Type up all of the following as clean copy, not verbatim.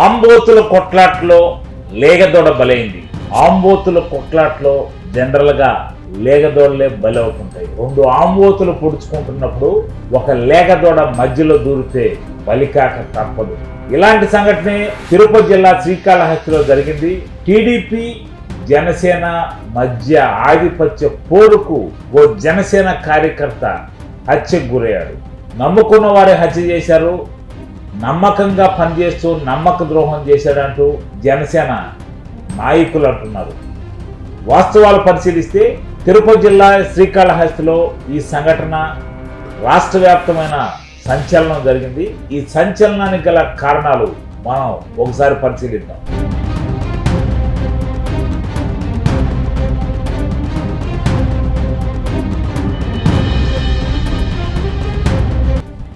ఆంబోతుల కొట్లాట్లో లేగదొడ బలైంది. ఆంబోతుల కొట్లాట్లో జనరల్గా లేగదోడలే బలి అవుతుంటాయి. రెండు ఆంబోతులు పొడుచుకుంటున్నప్పుడు ఒక లేగదోడ మధ్యలో దూరితే బలికాక తప్పదు. ఇలాంటి సంఘటనే తిరుపతి జిల్లా శ్రీకాళహస్తిలో జరిగింది. టీడీపీ జనసేన మధ్య ఆధిపత్య పోరుకు ఓ జనసేన కార్యకర్త హత్యకు గురయ్యాడు. నమ్ముకున్న వారే హత్య చేశారు. నమ్మకంగా పనిచేస్తూ నమ్మక ద్రోహం చేశాడంటూ జనసేన నాయకులు అంటున్నారు. వాస్తవాలు పరిశీలిస్తే తిరుపతి జిల్లా శ్రీకాళహస్తిలో ఈ సంఘటన రాష్ట్ర వ్యాప్తమైన సంచలనం జరిగింది. ఈ సంచలనానికి గల కారణాలు మనం ఒకసారి పరిశీలిద్దాం.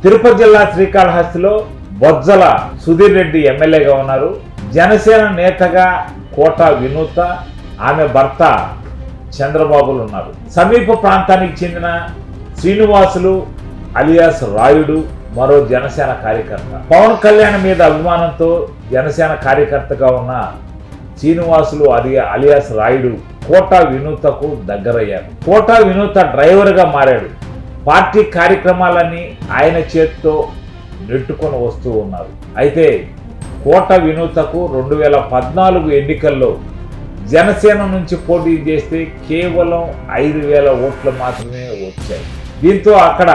తిరుపతి జిల్లా శ్రీకాళహస్తిలో బొజ్జల సుధీర్ రెడ్డి ఎమ్మెల్యేగా ఉన్నారు. జనసేన నేతగా కోట వినూత, ఆమె భర్త చంద్రబాబులు ఉన్నారు. సమీప ప్రాంతానికి చెందిన శ్రీనివాసులు అలియాస్ రాయుడు మరో జనసేన కార్యకర్త. పవన్ కళ్యాణ్ మీద అభిమానంతో జనసేన కార్యకర్తగా ఉన్న శ్రీనివాసులు అలియాస్ రాయుడు కోట వినూతకు దగ్గరయ్యారు. కోట వినూత డ్రైవర్గా మారాడు. పార్టీ కార్యక్రమాలన్నీ ఆయన చేతితో నెట్టుకొని వస్తూ ఉన్నారు. అయితే కోట వినూతకు 2014 ఎన్నికల్లో జనసేన నుంచి పోటీ చేస్తే కేవలం 5,000 ఓట్లు మాత్రమే వచ్చాయి. దీంతో అక్కడ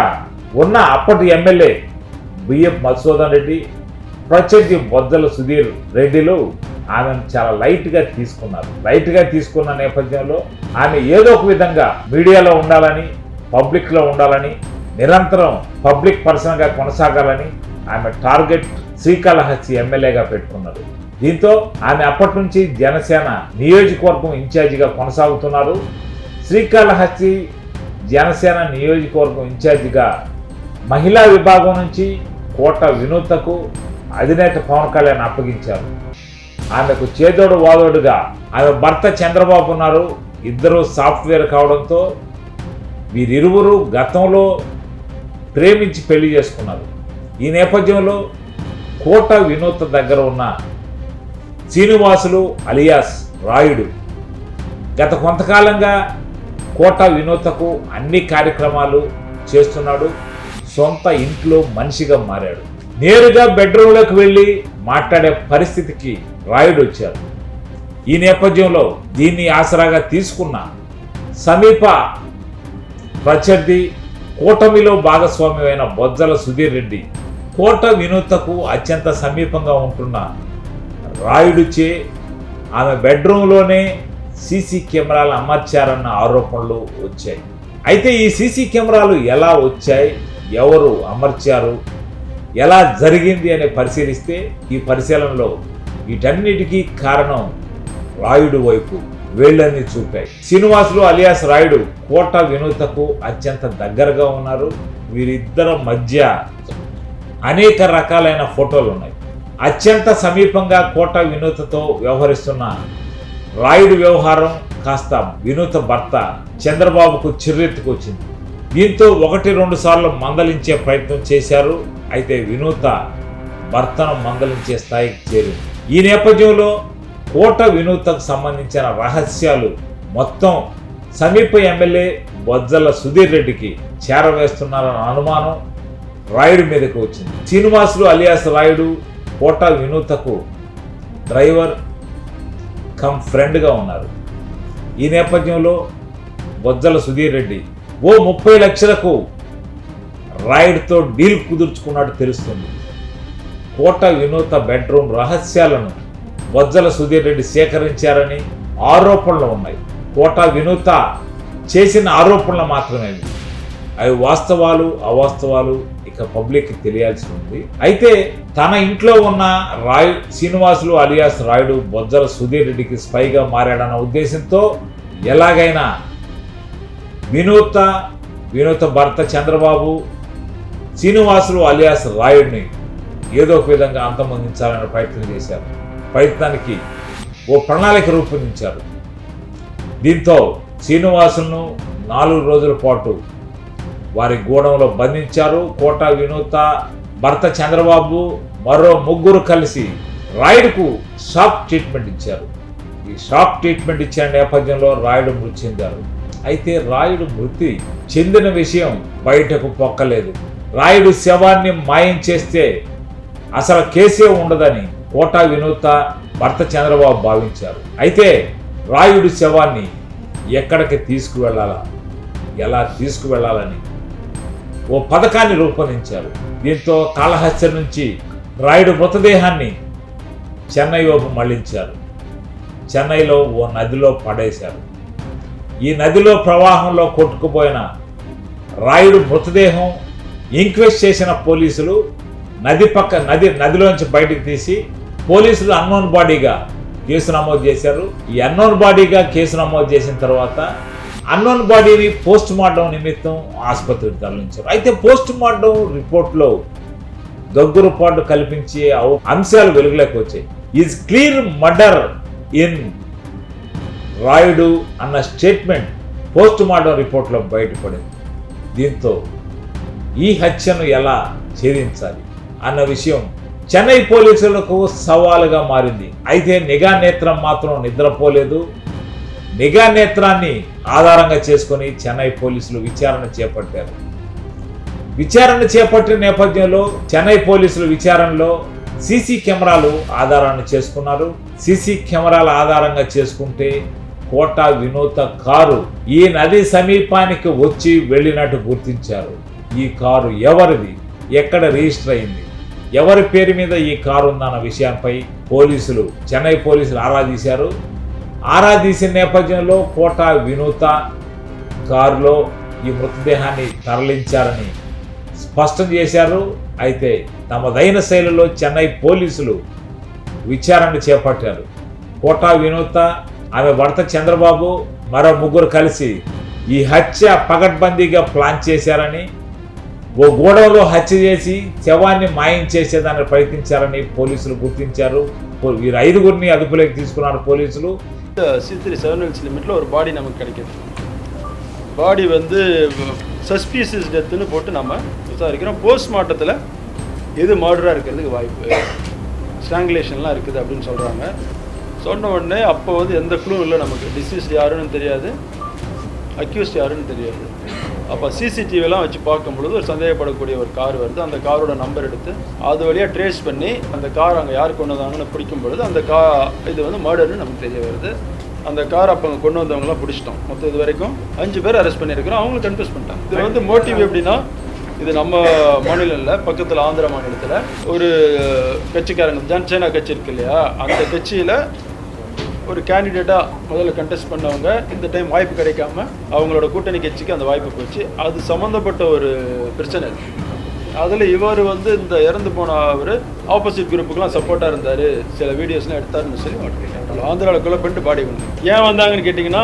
ఉన్న అప్పటి ఎమ్మెల్యే బిఎఫ్ మధుసూదన్ రెడ్డి, ప్రత్యర్థి బొజ్జల సుధీర్ రెడ్డిలు ఆమెను చాలా లైట్గా తీసుకున్న నేపథ్యంలో ఆమె ఏదో ఒక విధంగా మీడియాలో ఉండాలని, పబ్లిక్లో ఉండాలని, నిరంతరం పబ్లిక్ పర్సన్గా కొనసాగాలని ఆమె టార్గెట్ శ్రీకాళహస్తి ఎమ్మెల్యేగా పెట్టుకున్నారు. దీంతో ఆమె అప్పటి నుంచి జనసేన నియోజకవర్గం ఇన్ఛార్జిగా కొనసాగుతున్నారు. శ్రీకాళహస్తి జనసేన నియోజకవర్గం ఇన్ఛార్జిగా మహిళా విభాగం నుంచి కోట వినూతకు అధినేత పవన్ కళ్యాణ్ అప్పగించారు. ఆమెకు చేదోడు వాదోడుగా ఆమె భర్త చంద్రబాబు ఉన్నారు. ఇద్దరు సాఫ్ట్వేర్ కావడంతో వీరిరువురు గతంలో ప్రేమించి పెళ్లి చేసుకున్నారు. ఈ నేపథ్యంలో కోట వినూత దగ్గర ఉన్న శ్రీనివాసులు అలియాస్ రాయుడు గత కొంతకాలంగా కోట వినూతకు అన్ని కార్యక్రమాలు చేస్తున్నాడు. సొంత ఇంట్లో మనిషిగా మారాడు. నేరుగా బెడ్రూమ్లోకి వెళ్ళి మాట్లాడే పరిస్థితికి రాయుడు వచ్చారు. ఈ నేపథ్యంలో దీన్ని ఆసరాగా తీసుకున్న సమీప ప్రత్యర్థి కూటమిలో భాగస్వామ్యమైన బొజ్జల సుధీర్ రెడ్డి కోట వినూతకు అత్యంత సమీపంగా ఉంటున్న రాయుడుచే ఆమె బెడ్రూమ్లోనే సీసీ కెమెరాలు అమర్చారన్న ఆరోపణలు వచ్చాయి. అయితే ఈ సీసీ కెమెరాలు ఎలా వచ్చాయి, ఎవరు అమర్చారు, ఎలా జరిగింది అని పరిశీలిస్తే ఈ పరిశీలనలో వీటన్నిటికీ కారణం రాయుడు వైపు వేళ్ళని చూపాయి. శ్రీనివాసులు అలియాస్ రాయుడు కోట వినూతకు అత్యంత దగ్గరగా ఉన్నారు. వీరిద్దరి మధ్య అనేక రకాలైన ఫోటోలు ఉన్నాయి. అత్యంత సమీపంగా కోట వినూతతో వ్యవహరిస్తున్న రాయుడు వ్యవహారం కాస్త వినూత భర్త చంద్రబాబుకు చిర్రెత్తుకొచ్చింది. దీంతో 1-2 సార్లు మందలించే ప్రయత్నం చేశారు. అయితే వినూత భర్తను మందలించే స్థాయికి చేరింది. ఈ నేపథ్యంలో కోట వినూతకు సంబంధించిన రహస్యాలు మొత్తం సమీప ఎమ్మెల్యే బొజ్జల సుధీర్ రెడ్డికి చేరవేస్తున్నారన్న అనుమానం రాయుడు మీదకు వచ్చింది. శ్రీనివాసులు అలియాస్ రాయుడు కోట వినూతకు డ్రైవర్ కమ్ ఫ్రెండ్గా ఉన్నారు. ఈ నేపథ్యంలో బొజ్జల సుధీర్ రెడ్డి ఓ 30 లక్షలకు రాయుడుతో డీల్ కుదుర్చుకున్నట్టు తెలుస్తుంది. కోట వినూత బెడ్రూమ్ రహస్యాలను బొజ్జల సుధీర్ రెడ్డి సేకరించారని ఆరోపణలు ఉన్నాయి. కోట వినూత చేసిన ఆరోపణలు మాత్రమే, అవి వాస్తవాలు అవాస్తవాలు ఇక పబ్లిక్కి తెలియాల్సి ఉంది. అయితే తన ఇంట్లో ఉన్న శ్రీనివాసులు అలియాస్ రాయుడు బొజ్జల సుధీర్ రెడ్డికి స్పైగా మారాడన్న ఉద్దేశంతో ఎలాగైనా వినూత భర్త చంద్రబాబు శ్రీనివాసులు అలియాస్ రాయుడిని ఏదో ఒక విధంగా అంతమొందించాలని ప్రయత్నం చేశారు. ప్రయత్నానికి ఓ ప్రణాళిక రూపొందించారు. దీంతో శ్రీనివాసులను 4 రోజుల పాటు వారి గూడెంలో బంధించారు. కోట వినూత భర్త చంద్రబాబు మరో 3 కలిసి రాయుడుకు షాక్ ట్రీట్మెంట్ ఇచ్చారు. ఈ షాక్ ట్రీట్మెంట్ ఇచ్చిన నేపథ్యంలో రాయుడు మృతి చెందారు. అయితే రాయుడు మృతి చెందిన విషయం బయటకు పొక్కలేదు. రాయుడు శవాన్ని మాయం చేస్తే అసలు కేసే ఉండదని కోటా వినూత భర్త చంద్రబాబు భావించారు. అయితే రాయుడు శవాన్ని ఎక్కడికి తీసుకువెళ్ళాలా, ఎలా తీసుకువెళ్ళాలని ఓ పథకాన్ని రూపొందించారు. దీంతో కాళహస్తి నుంచి రాయుడు మృతదేహాన్ని చెన్నై వైపు మళ్లించారు. చెన్నైలో ఓ నదిలో పడేశారు. ఈ నదిలో ప్రవాహంలో కొట్టుకుపోయిన రాయుడు మృతదేహం ఇంక్వెస్ట్ చేసిన పోలీసులు నదిలోంచి బయటకు తీసి పోలీసులు అన్నోన్ బాడీగా కేసు నమోదు చేశారు. ఈ అన్నోన్ బాడీగా కేసు నమోదు చేసిన తర్వాత అన్నోన్ బాడీని పోస్ట్ మార్టం నిమిత్తం ఆసుపత్రికి తరలించారు. అయితే పోస్ట్ మార్టం రిపోర్ట్లో దగ్గురుపాటు కల్పించే అంశాలు వెలుగులోకి వచ్చాయి. Is clear murder in Rayudu అన్న స్టేట్మెంట్ పోస్ట్ మార్టం రిపోర్ట్లో బయటపడింది. దీంతో ఈ హత్యను ఎలా ఛేదించాలి అన్న విషయం చెన్నై పోలీసులకు సవాలుగా మారింది. అయితే నిఘా నేత్రం మాత్రం నిద్రపోలేదు. నిఘా నేత్రాన్ని ఆధారంగా చేసుకుని చెన్నై పోలీసులు విచారణ చేపట్టారు. విచారణ చేపట్టిన నేపథ్యంలో చెన్నై పోలీసులు విచారణలో సీసీ కెమెరాలు ఆధారాన్ని చేసుకున్నారు. సీసీ కెమెరాల ఆధారంగా చేసుకుంటే కోటా వినూత కారు ఈ నది సమీపానికి వచ్చి వెళ్ళినట్టు గుర్తించారు. ఈ కారు ఎవరిది, ఎక్కడ రిజిస్టర్ అయింది, ఎవరి పేరు మీద ఈ కారు ఉందన్న విషయంపై చెన్నై పోలీసులు ఆరా తీశారు. ఆరా తీసిన నేపథ్యంలో కోటా వినూత కారులో ఈ మృతదేహాన్ని తరలించారని స్పష్టం చేశారు. అయితే తమదైన శైలిలో చెన్నై పోలీసులు విచారణ చేపట్టారు. కోటా వినూత, ఆమె భర్త చంద్రబాబు, మరో ముగ్గురు కలిసి ఈ హత్య పగడ్బందీగా ప్లాన్ చేశారని, ఓ గోడవలో హత్య చేసి శవాన్ని మాయం చేసేదాన్ని ప్రయత్నించారని పోలీసులు గుర్తించారు. వీరు 5గురిని అదుపులోకి తీసుకున్నారు పోలీసులు. C3 சர்வேலன்ஸ் லிமிட்டில் ஒரு பாடி நமக்கு கிடைக்கிது. பாடி வந்து சஸ்பீசியஸ் டெத்துன்னு போட்டு நம்ம விசாரிக்கிறோம். போஸ்ட்மார்ட்டத்தில் எது மர்டராக இருக்கிறதுக்கு வாய்ப்பு, ஸ்ட்ராங்குலேஷன்லாம் இருக்குது அப்படின்னு சொல்கிறாங்க. சொன்ன உடனே அப்போ வந்து எந்த க்ளூவும் இல்லை நமக்கு. டிசீஸ் யாருன்னு தெரியாது, அக்யூஸ்ட் யாருன்னு தெரியாது. அப்போ சிசிடிவிலாம் வச்சு பார்க்கும்பொழுது ஒரு சந்தேகப்படக்கூடிய ஒரு கார் வருது. அந்த காரோட நம்பர் எடுத்து அது வழியாக ட்ரேஸ் பண்ணி அந்த கார் அங்கே யார் கொண்டு வந்தாங்கன்னு பிடிக்கும் பொழுது அந்த இது வந்து மர்டர்னு நமக்கு தெரிய வருது. அந்த கார் அப்போ அங்கே கொண்டு வந்தவங்களாம் பிடிச்சிட்டோம். மொத்தம் இது வரைக்கும் 5 பேர் அரெஸ்ட் பண்ணியிருக்கிறோம். அவங்களும் கன்ஃபியூஸ் பண்ணிட்டாங்க. இது வந்து மோட்டிவ் எப்படின்னா, இது நம்ம மாநிலம் இல்லை, பக்கத்தில் ஆந்திரா மாநிலத்தில் ஒரு கட்சிக்காரங்க ஜனசேனா கட்சி இருக்கு இல்லையா, அந்த கட்சியில் ஒரு கேண்டிடேட்டாக முதல்ல கண்டெஸ்ட் பண்ணவங்க இந்த டைம் வாய்ப்பு கிடைக்காம அவங்களோட கூட்டணி கட்சிக்கு அந்த வாய்ப்பு போச்சு. அது சம்மந்தப்பட்ட ஒரு பிரச்சனை. அதில் இவர் வந்து இந்த இறந்து போன அவர் ஆப்போசிட் குரூப்புக்கெலாம் சப்போர்ட்டாக இருந்தார், சில வீடியோஸ்லாம் எடுத்தாருன்னு சொல்லி மாட்டிருக்காங்க. ஆந்திராவில் கொலை பண்ணிட்டு பாடி கொண்டு ஏன் வந்தாங்கன்னு கேட்டிங்கன்னா,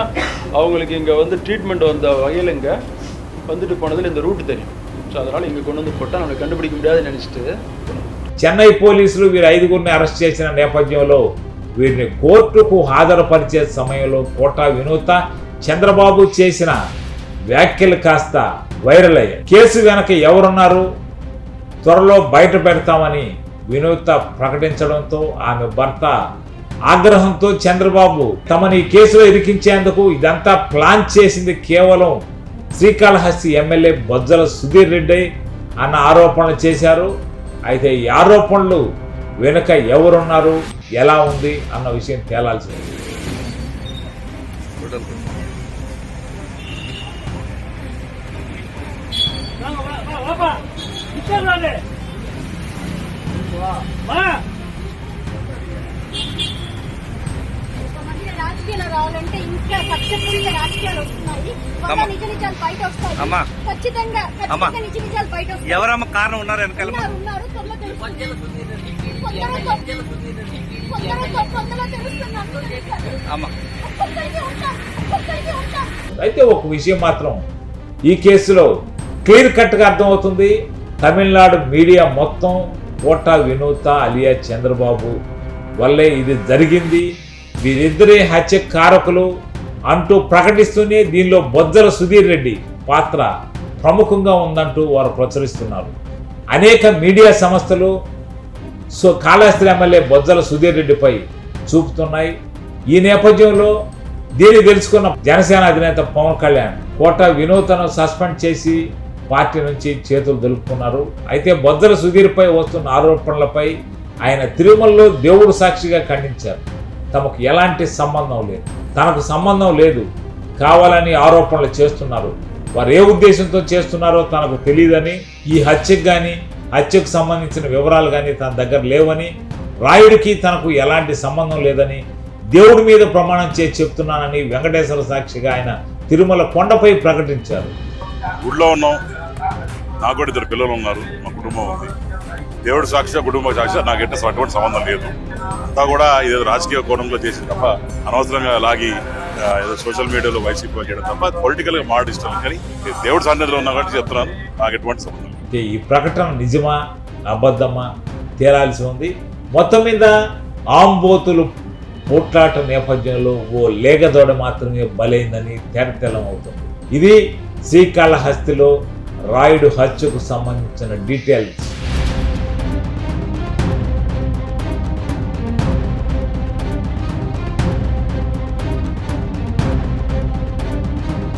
அவங்களுக்கு இங்கே வந்து ட்ரீட்மெண்ட் வந்த வகையில் இங்கே வந்துட்டு போனதில் இந்த ரூட் தெரியும். ஸோ அதனால் இங்கே கொண்டு வந்து போட்டால் நம்மளை கண்டுபிடிக்க முடியாதுன்னு நினச்சிட்டு చెన్నై పోలీసులు వీరు 5గురిని అరెస్ట్ చేసిన నేపథ్యంలో వీరిని కోర్టుకు హాజరుపరిచే సమయంలో కోటా వినూత, చంద్రబాబు చేసిన వ్యాఖ్యలు కాస్త వైరల్ అయ్యాయి. కేసు వెనక ఎవరున్నారు త్వరలో బయట పెడతామని వినూత ప్రకటించడంతో ఆమె భర్త ఆగ్రహంతో చంద్రబాబు తమని కేసులో ఇరికించేందుకు ఇదంతా ప్లాన్ చేసింది కేవలం శ్రీకాళహస్తి ఎమ్మెల్యే బొజ్జల సుధీర్ రెడ్డి అన్న ఆరోపణలు చేశారు. అయితే ఈ ఆరోపణలు వెనుక ఎవరున్నారు, ఎలా ఉంది అన్న విషయం తేలాల్సి ఉంది. రాజకీయాలు రావాలంటే ఇంకా పచ్చపుల్ల రాజకీయాలు వస్తున్నాయి. నిజ నిజాలు బయట వస్తాయి. ఖచ్చితంగా నిజ నిజాలు బయట వస్తాయి. ఎవరమ్మ కారణం ఉన్నారు వెనకాల? ఉన్నారు త్వరలో అయితే ఒక విషయం మాత్రం ఈ కేసులో క్లియర్ కట్గా అర్థమవుతుంది. తమిళనాడు మీడియా మొత్తం కోటా వినూత అలియా చంద్రబాబు వల్లే ఇది జరిగింది, వీరిద్దరే హత్య కారకులు అంటూ ప్రకటిస్తూనే దీనిలో బొజ్జల సుధీర్ రెడ్డి పాత్ర ప్రముఖంగా ఉందంటూ వారు ప్రచురిస్తున్నారు. అనేక మీడియా సంస్థలు సో కాళహస్తి ఎమ్మెల్యే బొజ్జల సుధీర్ రెడ్డిపై చూపుతున్నాయి. ఈ నేపథ్యంలో దీన్ని తెలుసుకున్న జనసేన అధినేత పవన్ కళ్యాణ్ కోట వినూతను సస్పెండ్ చేసి పార్టీ నుంచి చేతులు దులుపుకున్నారు. అయితే బొజ్జల సుధీర్పై వస్తున్న ఆరోపణలపై ఆయన తిరుమలలో దేవుడు సాక్షిగా ఖండించారు. తమకు ఎలాంటి సంబంధం లేదు, తనకు సంబంధం లేదు, కావాలని ఆరోపణలు చేస్తున్నారు. వారు ఏ ఉద్దేశంతో చేస్తున్నారో తనకు తెలియదని, ఈ హత్యకు సంబంధించిన వివరాలు కానీ తన దగ్గర లేవని, రాయుడికి తనకు ఎలాంటి సంబంధం లేదని దేవుడి మీద ప్రమాణం చేసి చెప్తున్నానని వెంకటేశ్వర సాక్షిగా ఆయన తిరుమల కొండపై ప్రకటించారు. గుడిలో ఉన్నాం, నాకు కూడా 2 పిల్లలు ఉన్నారు, మా కుటుంబం ఉంది. దేవుడు సాక్షిగా కుటుంబ సాక్షిగా నాకు అటువంటి సంబంధం లేదు. అంతా కూడా ఇదేదో రాజకీయ కోణంలో చేసింది తప్ప అనవసరంగా లాగి ఏదో సోషల్ మీడియాలో వైసీపీ చేయడం తప్ప పొలిటికల్గా మాట ఇష్టం. కానీ దేవుడు సన్నిధిలో ఉన్నా కాబట్టి చెప్తున్నాను, నాకు ఎటువంటి సంబంధం లేదు. ఈ ప్రకటన నిజమా అబద్ధమా తేలాల్సి ఉంది. మొత్తం మీద ఆంబోతులు పోట్లాట నేపథ్యంలో ఓ లేగదోడ మాత్రమే బలైందని తేటతెల్లం అవుతుంది. ఇది శ్రీకాళహస్తిలో రాయుడు హత్యకు సంబంధించిన డీటెయిల్స్.